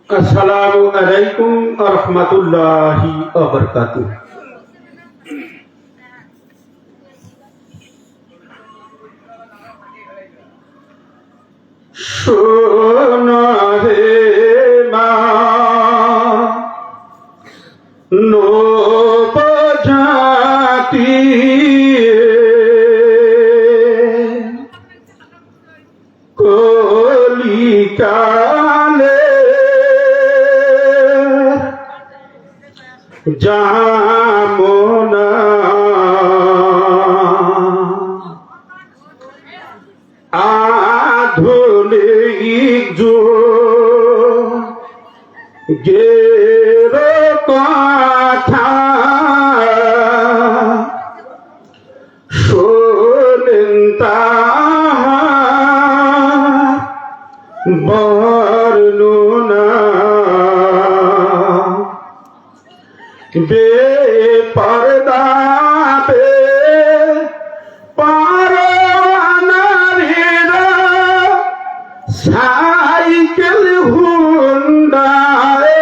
আসসালামু আলাইকুম ওয়া রাহমাতুল্লাহি ওয়া বারাকাতুহু। শোনো হে মা নবজাতি, কলিকালে জামনা আধুনিক যুগের কথা শোনেন তাহার বর্ণনা, বেপরদা বেপরোয়ানারীরা সাইকেল হুন্ডায়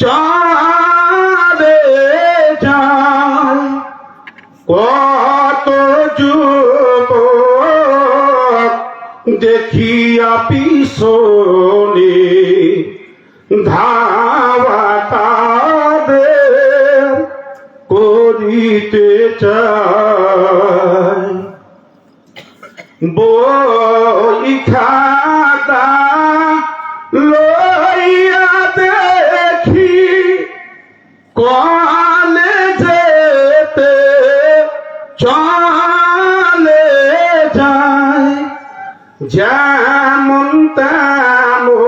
চলে যায়। কত যুবক দেখিয়া পিছনে ধাওয়া তাদের করিতে চায়। বই খাতা লইয়া দেখি কলেজেতে চলে যায়। যেমন তেমন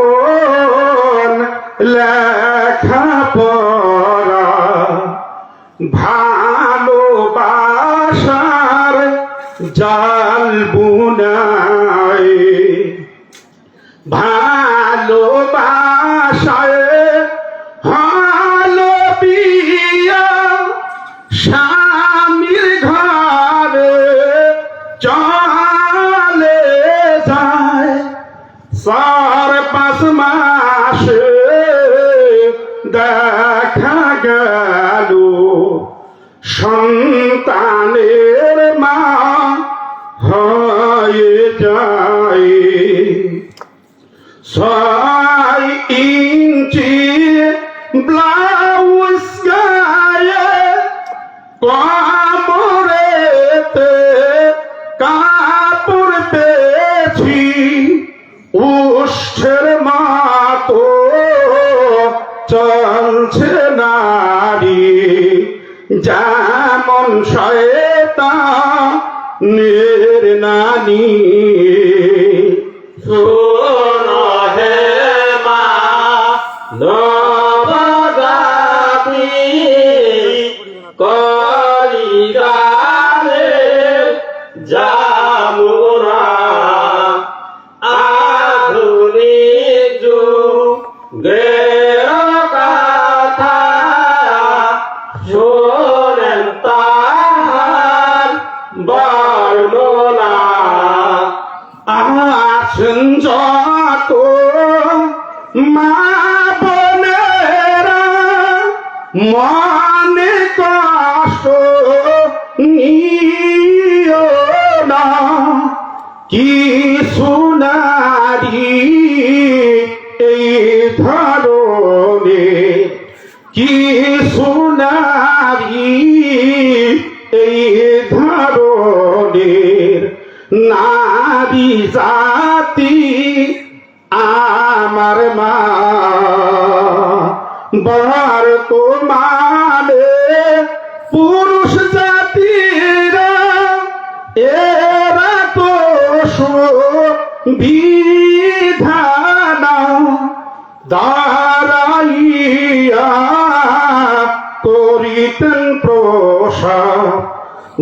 লেখাপড়া ভালোবাসার জাল বুনায়, ভালোবাসায় হলো বিয়া স্বামীর ঘরে চলে যায়। 4-5 মাসে দেখা গেল সন্তানের মা হয়ে যায়। 6 ইঞ্চি ব্লাউজ গায়ে কোমরেতে কাপড় পেয়েছি, উষ্ঠের মতো চলছে নারী, যেমন শয়তানের নানি। শোনো হে মা নবজাতি, কলিকালে জামনা আধুনিক যুগের কথা শোনেন তাহার বর্ণনা। আছেন যত মা বোনেরা মনে কষ্ট নিও না, কিছু নারী এই ধরনের, কিছু নারী এই ধরনের নারী জাতি আমার মা। বর্তমানে পুরুষ জাতিরা এরা তো বিধান দাঁড়াইয়া করিতেন প্রসাদ,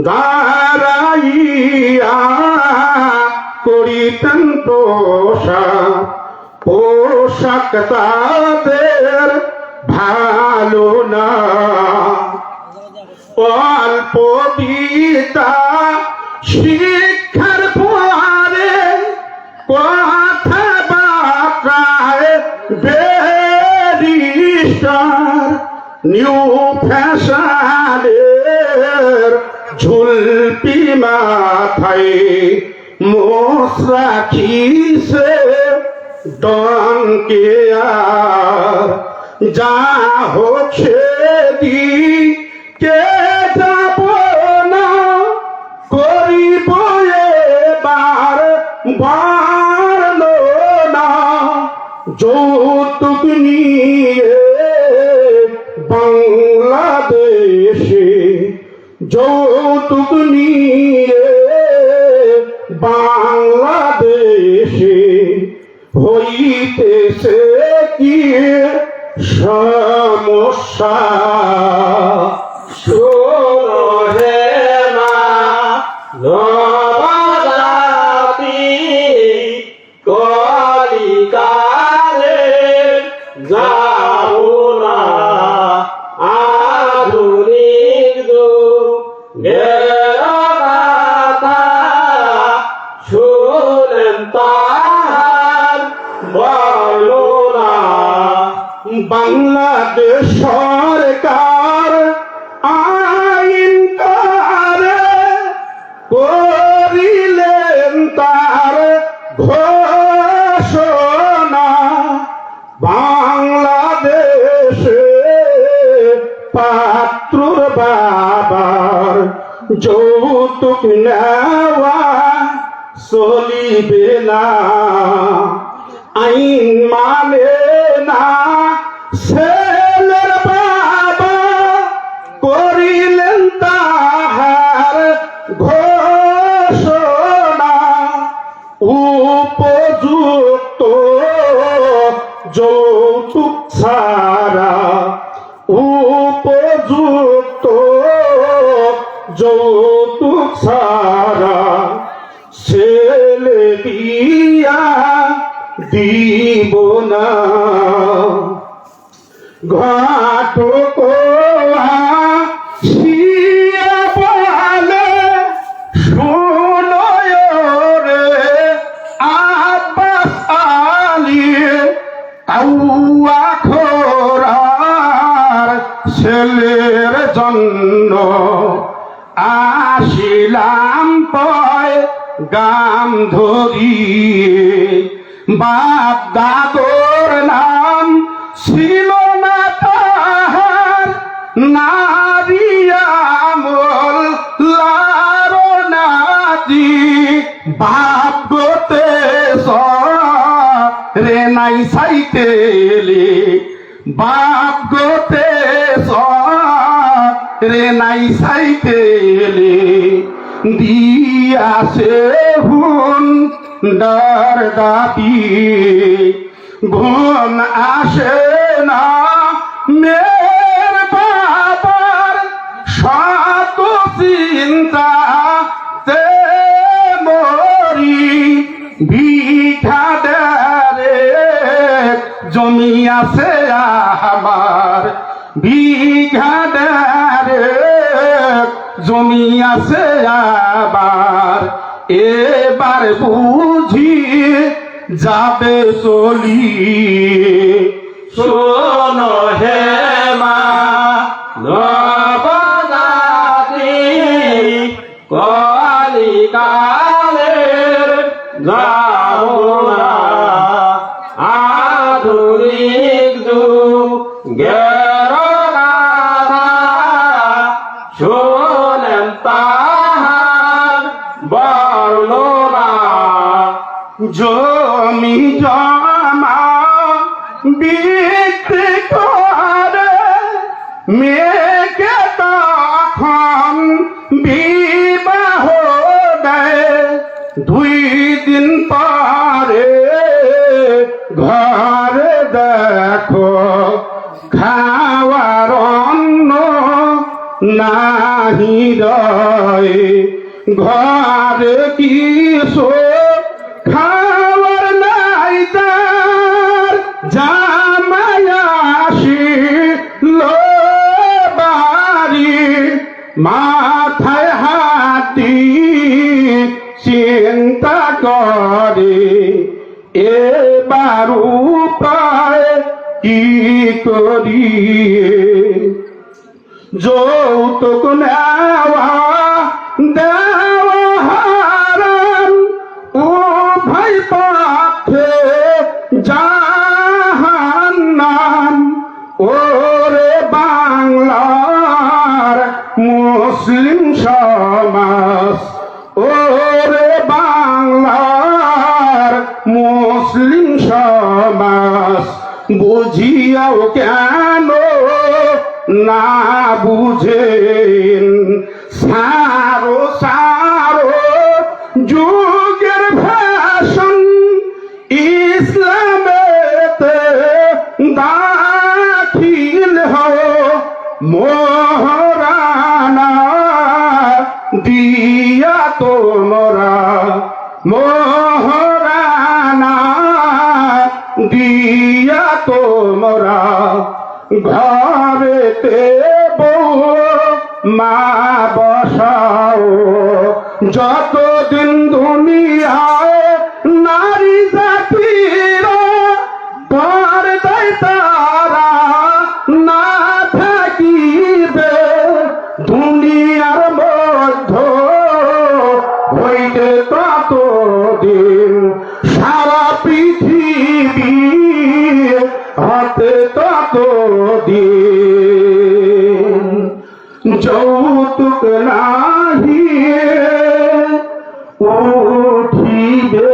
দাঁড়াইয়া করিতেন প্রসাদ। পোশাক তাদের ভালো না, অল্প বিদ্যা শিক্ষার পরে কথাবার্তায় সংসার নিউ ফ্যাশনের ঝুলপি মাথায় মোষ রাখিছে ডনকে আর যা হোক সেদিকে যাব না করিব এবার বারল না যৌতুক নিয়ে বাংলাদেশে যৌতুক নিয়ে বাংলাদেশে হইতেছে কি সমস্যা শোনো হে মা নবজাতি কলিকালে যাও না আধুনিক যুগের কথা শুনেন তার বলো না বাংলাদেশ সরকার আইন করে করিলেন তার ঘোষণা বাংলাদেশে পাত্রর বাবার যৌতুক নেওয়া চলিবে না আইন মানে না ছেলের বাবা করিলেন তাহার ঘোষণা উপযুক্ত যৌতুক ছাড়া উপযুক্ত যৌতুক ছাড়া ছেলে বিয়া দিব না ঘাটক শিয়া বলে শুনয় রে আব্বাস আলী কাউয়া খোরার ছেলের জন্য আসিলাম পয় গাম ধরিয়ে বাপ দাদর নাম ছিল না তাহার নারিয়ামল লারো নাতি বাপ গোতে রে নাই সাইকেলে বাপ গোতে রে নাই সাইকেলে দিয়াছে হুন ডার দাবি ঘুম আসে না মের বাবার শত চিন্তা তে মরি ভিখা দেরে জমি আছে আমার ভিখা দেরে জমি আছে আবার এবার বুঝি যাবে চলি শোনো হে মা নবজাতি কলিকালের যাও না আধুনিক যুগের কথা শোনেন তাহার বর্ণনা জমি জমা বিক্রি করে মেয়েকে তখন বিবাহ দেয় 2 দিন পরে ঘরে দেখো খাওয়ার অন্ন নাহি রয় ঘরে কিছু খাওয়ার নাই তার জামায়াসি লো বাড়ি মাথায় হাতি চিন্তা করে এবার উপায় কি করিয়ে যৌতুক নেওয়া দেওয়া হারাম উভয় পক্ষে জাহান্নাম। ওরে বাংলার মুসলিম সমাজ, ওরে বাংলার মুসলিম সমাজ, বুঝিয়াও কেন না বুঝেন? সারো সারো যুগের ফ্যাশন ইসলামেতে দাখিল হও, মোহরানা দিয়া তোমরা, মোহরানা দিয়া তোমরা ঘরেতে বউ মা বসাও। যতদিন দুনিয়ায় নারী জাতির পর্দায় তারা না থাকিবে, দুনিয়ার মধ্যে হইতে ততদিন সারা পৃথিবী হাতে ততদিন যৌতুক নাহি উঠিবে।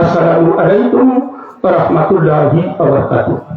আসসালামু আলাইকুম ওয়া রাহমাতুল্লাহি ওয়া বারাকাতুহু।